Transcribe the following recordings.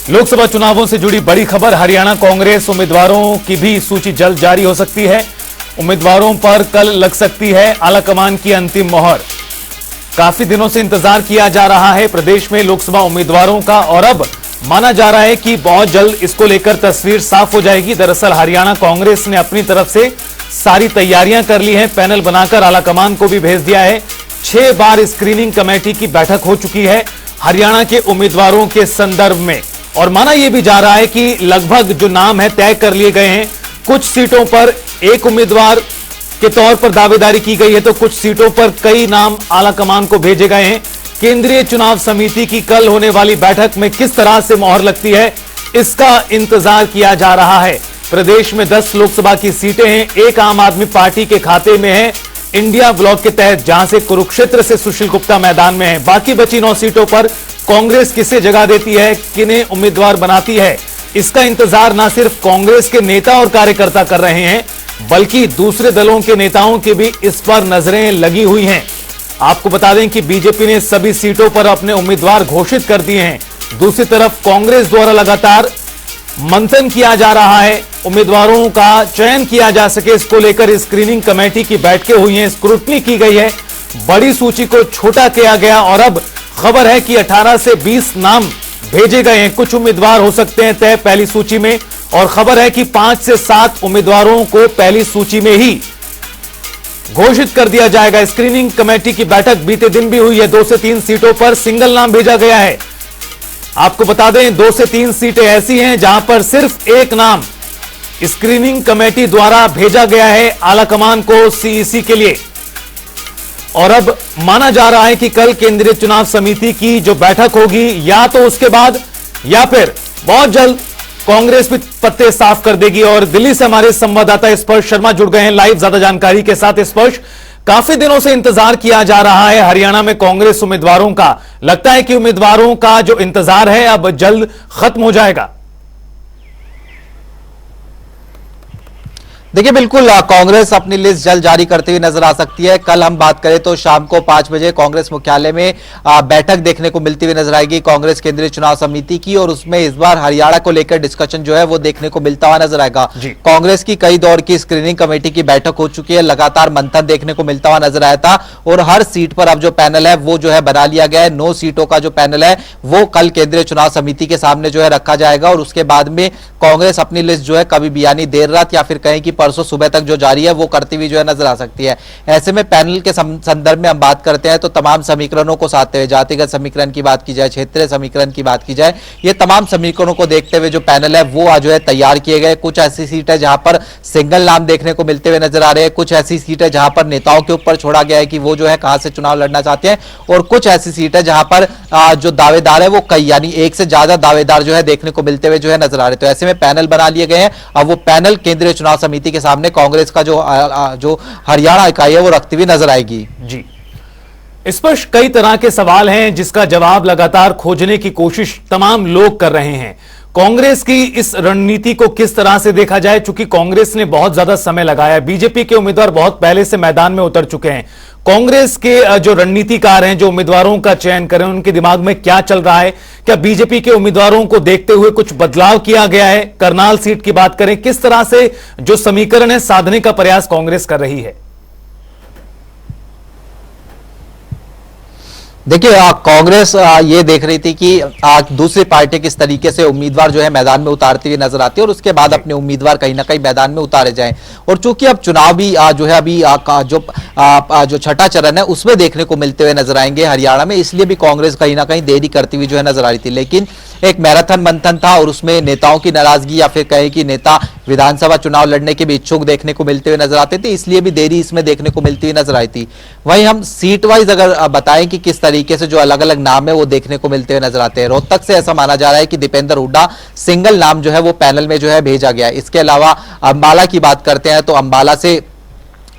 लोकसभा चुनावों से जुड़ी बड़ी खबर, हरियाणा कांग्रेस उम्मीदवारों की भी सूची जल्द जारी हो सकती है। उम्मीदवारों पर कल लग सकती है आलाकमान की अंतिम मोहर। काफी दिनों से इंतजार किया जा रहा है प्रदेश में लोकसभा उम्मीदवारों का, और अब माना जा रहा है कि बहुत जल्द इसको लेकर तस्वीर साफ हो जाएगी। दरअसल हरियाणा कांग्रेस ने अपनी तरफ से सारी तैयारियां कर ली हैं, पैनल बनाकर आलाकमान को भी भेज दिया है। 6 बार स्क्रीनिंग कमेटी की बैठक हो चुकी है हरियाणा के उम्मीदवारों के संदर्भ में, और माना यह भी जा रहा है कि लगभग जो नाम है तय कर लिए गए हैं। कुछ सीटों पर एक उम्मीदवार के तौर पर दावेदारी की गई है, तो कुछ सीटों पर कई नाम आलाकमान को भेजे गए हैं। केंद्रीय चुनाव समिति की कल होने वाली बैठक में किस तरह से मोहर लगती है, इसका इंतजार किया जा रहा है। प्रदेश में 10 लोकसभा की सीटें हैं, एक आम आदमी पार्टी के खाते में है इंडिया ब्लॉक के तहत, जहां से कुरुक्षेत्र से सुशील गुप्ता मैदान में है। बाकी बची 9 सीटों पर कांग्रेस किसे जगह देती है, किन्हें उम्मीदवार बनाती है, इसका इंतजार न सिर्फ कांग्रेस के नेता और कार्यकर्ता कर रहे हैं, बल्कि दूसरे दलों के नेताओं की भी इस पर नजरें लगी हुई हैं। आपको बता दें कि बीजेपी ने सभी सीटों पर अपने उम्मीदवार घोषित कर दिए हैं। दूसरी तरफ कांग्रेस द्वारा लगातार मंथन किया जा रहा है, उम्मीदवारों का चयन किया जा सके, इसको लेकर स्क्रीनिंग कमेटी की बैठकें हुई हैं, स्क्रूटनी की गई है, बड़ी सूची को छोटा किया गया, और अब खबर है कि 18 से 20 नाम भेजे गए हैं। कुछ उम्मीदवार हो सकते हैं तय पहली सूची में, और खबर है कि 5 से 7 उम्मीदवारों को पहली सूची में ही घोषित कर दिया जाएगा। स्क्रीनिंग कमेटी की बैठक बीते दिन भी हुई है। 2 से 3 सीटों पर सिंगल नाम भेजा गया है। आपको बता दें 2 से 3 सीटें ऐसी हैं जहां पर सिर्फ एक नाम स्क्रीनिंग कमेटी द्वारा भेजा गया है आलाकमान को सीईसी के लिए, और अब माना जा रहा है कि कल केंद्रीय चुनाव समिति की जो बैठक होगी, या तो उसके बाद या फिर बहुत जल्द कांग्रेस भी पत्ते साफ कर देगी। और दिल्ली से हमारे संवाददाता स्पर्श शर्मा जुड़ गए हैं लाइव ज्यादा जानकारी के साथ। स्पर्श, काफी दिनों से इंतजार किया जा रहा है हरियाणा में कांग्रेस उम्मीदवारों का, लगता है कि उम्मीदवारों का जो इंतजार है अब जल्द खत्म हो जाएगा। देखिए, बिल्कुल कांग्रेस अपनी लिस्ट जल्द जारी करते हुए नजर आ सकती है। कल हम बात करें तो शाम को 5 बजे कांग्रेस मुख्यालय में बैठक देखने को मिलती हुई नजर आएगी कांग्रेस केंद्रीय चुनाव समिति की, और उसमें इस बार हरियाणा को लेकर डिस्कशन जो है वो देखने को मिलता हुआ नजर आएगा। कांग्रेस की कई दौर की स्क्रीनिंग कमेटी की बैठक हो चुकी है, लगातार मंथन देखने को मिलता हुआ नजर आया था, और हर सीट पर अब जो पैनल है वो जो है बना लिया गया है। 9 सीटों का जो पैनल है वो कल केंद्रीय चुनाव समिति के सामने जो है रखा जाएगा, और उसके बाद में कांग्रेस अपनी लिस्ट जो है कभी भी यानी देर रात या फिर कहें कि परसों सुबह तक जो जारी है वो करती हुई जो है नजर आ सकती है। ऐसे में पैनल के संदर्भ में हम बात करते हैं तो तमाम समीकरणों को साधते हुए, जातिगत समीकरण की बात की जाए, क्षेत्रीय समीकरण की बात की जाए, ये तमाम समीकरणों को देखते हुए जो पैनल है वो आज जो है तैयार किए गए। कुछ ऐसी सीट है जहां पर सिंगल नाम देखने को मिलते हुए नजर आ रहे हैं, कुछ ऐसी सीट है जहां पर नेताओं के ऊपर छोड़ा गया है कि वो जो है कहां से चुनाव लड़ना चाहते हैं, और कुछ ऐसी सीट है जहां पर जो दावेदार है वो कई यानी एक से ज्यादा दावेदार जो है देखने को मिलते हुए जो है नजर आ रहे हैं। तो ऐसे में पैनल बना लिए गए हैं। अब वो पैनल केंद्रीय चुनाव समिति के सामने कांग्रेस का जो हरियाणा इकाई है वो रखती हुई नजर आएगी। जी, इस पर कई तरह के सवाल हैं जिसका जवाब लगातार खोजने की कोशिश तमाम लोग कर रहे हैं। कांग्रेस की इस रणनीति को किस तरह से देखा जाए, चूंकि कांग्रेस ने बहुत ज्यादा समय लगाया है, बीजेपी के उम्मीदवार बहुत पहले से मैदान में उतर चुके हैं। कांग्रेस के जो रणनीतिकार हैं, जो उम्मीदवारों का चयन करें, उनके दिमाग में क्या चल रहा है, क्या बीजेपी के उम्मीदवारों को देखते हुए कुछ बदलाव किया गया है? करनाल सीट की बात करें, किस तरह से जो समीकरण है साधने का प्रयास कांग्रेस कर रही है? देखिए, कांग्रेस ये देख रही थी कि दूसरी पार्टी किस तरीके से उम्मीदवार जो है मैदान में उतारती हुई नजर आती है, और उसके बाद अपने उम्मीदवार कहीं ना कहीं मैदान में उतारे जाएं। और चूंकि अब चुनाव भी जो है अभी जो छठा चरण है उसमें देखने को मिलते हुए नजर आएंगे हरियाणा में, इसलिए भी कांग्रेस कहीं ना कहीं देरी करती हुई जो है नजर आ रही थी। लेकिन एक मैराथन मंथन था, और उसमें नेताओं की नाराजगी या फिर कहें कि नेता विधानसभा चुनाव लड़ने के भी इच्छुक देखने को मिलते हुए नजर आते थे, इसलिए भी देरी इसमें देखने को मिलती हुई नजर आई थी। वहीं हम सीट वाइज अगर बताएं कि किस तरीके से जो अलग अलग नाम है वो देखने को मिलते हुए नजर आते हैं, रोहतक से ऐसा माना जा रहा है कि दीपेंद्र हुड्डा सिंगल नाम जो है वो पैनल में जो है भेजा गया है। इसके अलावा अंबाला की बात करते हैं तो अंबाला से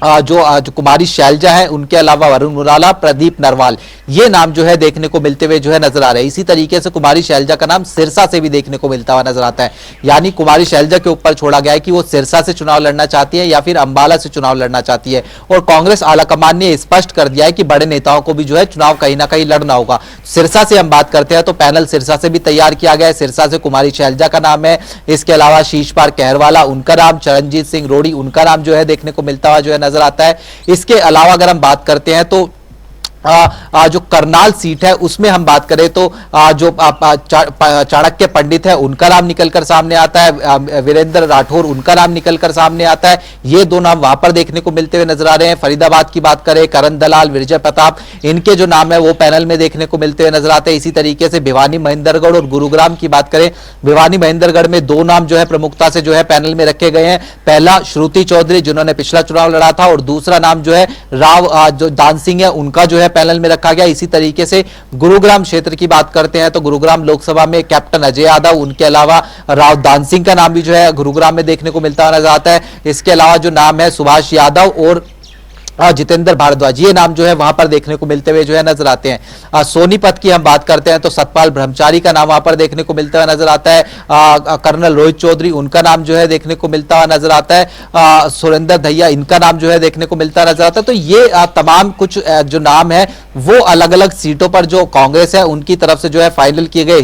जो कुमारी शैलजा है, उनके अलावा वरुण मुराला, प्रदीप नरवाल, ये नाम जो है देखने को मिलते हुए जो है नजर आ रहे हैं। इसी तरीके से कुमारी शैलजा का नाम सिरसा से भी देखने को मिलता हुआ नजर आता है। यानी कुमारी शैलजा के ऊपर छोड़ा गया है कि वो सिरसा से चुनाव लड़ना चाहती है या फिर अंबाला से चुनाव लड़ना चाहती है। और कांग्रेस आलाकमान ने स्पष्ट कर दिया है कि बड़े नेताओं को भी जो है चुनाव कहीं ना कहीं लड़ना होगा। सिरसा से हम बात करते हैं तो पैनल सिरसा से भी तैयार किया गया है। सिरसा से कुमारी शैलजा का नाम है, इसके अलावा शीशपार कहरवाला उनका नाम, चरणजीत सिंह रोड़ी उनका नाम जो है देखने को मिलता हुआ जो है नजर आता है। इसके अलावा अगर हम बात करते हैं तो जो करनाल सीट है उसमें हम बात करें तो जो चाणक्य पंडित है उनका नाम निकलकर सामने आता है, वीरेंद्र राठौर उनका नाम निकलकर सामने आता है। ये दो नाम वहां पर देखने को मिलते हुए नजर आ रहे हैं। फरीदाबाद की बात करें, करण दलाल, विजय प्रताप, इनके जो नाम है वो पैनल में देखने को मिलते हुए नजर आते हैं। इसी तरीके से भिवानी महेंद्रगढ़ और गुरुग्राम की बात करें, भिवानी महेंद्रगढ़ में दो नाम जो है प्रमुखता से जो है पैनल में रखे गए हैं। पहला श्रुति चौधरी जिन्होंने पिछला चुनाव लड़ा था, और दूसरा नाम जो है राव जो दान सिंह है उनका जो है पैनल में रखा गया। इसी तरीके से गुरुग्राम क्षेत्र की बात करते हैं तो गुरुग्राम लोकसभा में कैप्टन अजय यादव, उनके अलावा राव दान सिंह का नाम भी जो है गुरुग्राम में देखने को मिलता नजर आता है। इसके अलावा जो नाम है सुभाष यादव और जितेंद्र भारद्वाज, ये नाम जो है वहां पर देखने को मिलते हुए जो है नजर आते हैं। सोनीपत की हम बात करते हैं तो सतपाल ब्रह्मचारी का नाम वहां पर देखने को मिलता हुआ नजर आता है। कर्नल रोहित चौधरी उनका नाम जो है देखने को मिलता हुआ नजर आता है। सुरेंद्र दहिया इनका नाम जो है देखने को मिलता नजर आता है। तो ये तमाम कुछ जो नाम है वो अलग अलग सीटों पर जो कांग्रेस है उनकी तरफ से जो है फाइनल किए गए।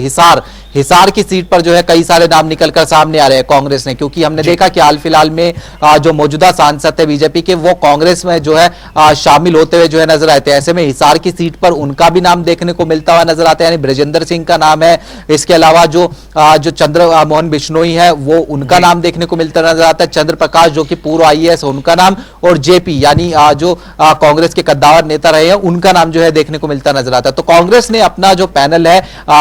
हिसार की सीट पर जो है कई सारे नाम निकलकर सामने आ रहे हैं कांग्रेस ने, क्योंकि हमने देखा कि हाल फिलहाल में जो मौजूदा सांसद है बीजेपी के वो कांग्रेस में जो है शामिल होते हुए जो है नजर आते हैं। ऐसे में हिसार की सीट पर उनका भी नाम देखने को मिलता हुआ नजर आता है, यानी ब्रजेंद्र सिंह का नाम है। इसके अलावा जो चंद्र मोहन बिश्नोई है वो उनका नाम देखने को मिलता नजर आता है। चंद्र प्रकाश जो कि पूर्व IAS उनका नाम, और जेपी यानी जो कांग्रेस के कद्दावर नेता रहे हैं उनका नाम जो है देखने को मिलता नजर आता है। तो कांग्रेस ने अपना जो पैनल है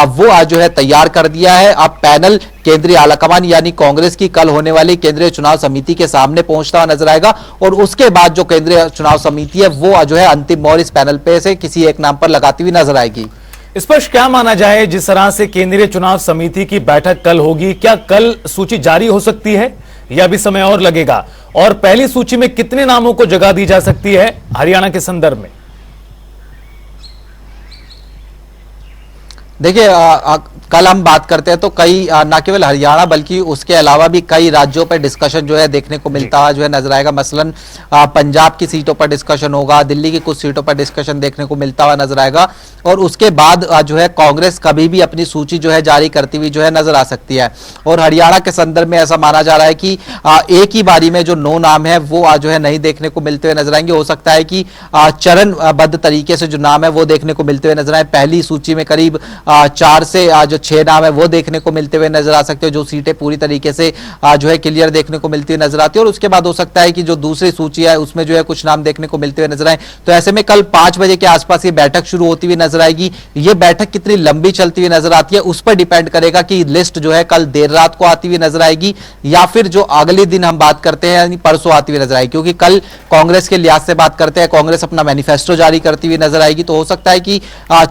वो आज जो है तैयार कर दिया है। अब पैनल केंद्रीय आलाकमान यानी कांग्रेस की कल होने वाली केंद्रीय चुनाव समिति के सामने पहुंचता हुआ नजर आएगा, और उसके बाद जो केंद्रीय चुनाव समिति है वो जो है अंतिम मोहर इस पैनल पे से किसी एक नाम पर लगाती हुई नजर आएगी। स्पष्ट क्या माना जाए, जिस तरह से केंद्रीय चुनाव समिति की बैठक कल होगी, क्या कल सूची जारी हो सकती है या भी समय और लगेगा? और पहली सूची में कितने नामों को जगह दी जा सकती है हरियाणा के संदर्भ में? देखिए कल हम बात करते हैं तो कई न केवल हरियाणा बल्कि उसके अलावा भी कई राज्यों पर डिस्कशन जो है देखने को मिलता है जो है नजर आएगा। मसलन पंजाब की सीटों पर डिस्कशन होगा, दिल्ली की कुछ सीटों पर डिस्कशन देखने को मिलता हुआ नजर आएगा, और उसके बाद जो है कांग्रेस कभी भी अपनी सूची जो है जारी करती हुई जो है नजर आ सकती है। और हरियाणा के संदर्भ में ऐसा माना जा रहा है कि एक ही बारी में जो 9 नाम है वो जो है नहीं देखने को मिलते हुए नजर आएंगे। हो सकता है कि चरणबद्ध तरीके से जो नाम है वो देखने को मिलते हुए नजर आए। पहली सूची में करीब 4 से जो 6 नाम है वो देखने को मिलते हुए नजर आ सकते हैं, जो सीटें पूरी तरीके से जो है क्लियर देखने को मिलती हुई नजर आती है। और उसके बाद हो सकता है कि जो दूसरी सूची है उसमें जो है कुछ नाम देखने को मिलते हुए नजर आए। तो ऐसे में कल 5 बजे के आसपास ये बैठक शुरू होती हुई नजर आएगी। ये बैठक कितनी लंबी चलती हुई नजर आती है उस पर डिपेंड करेगा कि लिस्ट जो है कल देर रात को आती हुई नजर आएगी या फिर जो अगले दिन हम बात करते हैं यानी परसों आती हुई नजर आएगी। क्योंकि कल कांग्रेस के लिहाज से बात करते हैं, कांग्रेस अपना मैनिफेस्टो जारी करती हुई नजर आएगी। तो हो सकता है कि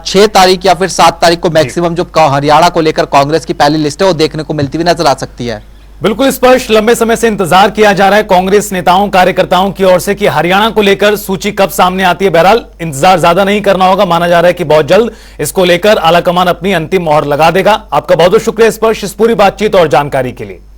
6 तारीख या फिर 7 तारीख को मैक्सिमम जो हरियाणा को लेकर कांग्रेस की पहली लिस्ट है वो देखने को मिलती हुई नजर आ सकती है। बिल्कुल स्पष्ट, लंबे समय से इंतजार किया जा रहा है कांग्रेस नेताओं कार्यकर्ताओं की ओर से कि हरियाणा को लेकर सूची कब सामने आती है। बहरहाल इंतजार ज्यादा नहीं करना होगा, माना जा रहा है कि बहुत जल्द इसको लेकर आलाकमान अपनी अंतिम मोहर लगा देगा। आपका बहुत बहुत शुक्रिया स्पष्ट इस पूरी बातचीत और जानकारी के लिए।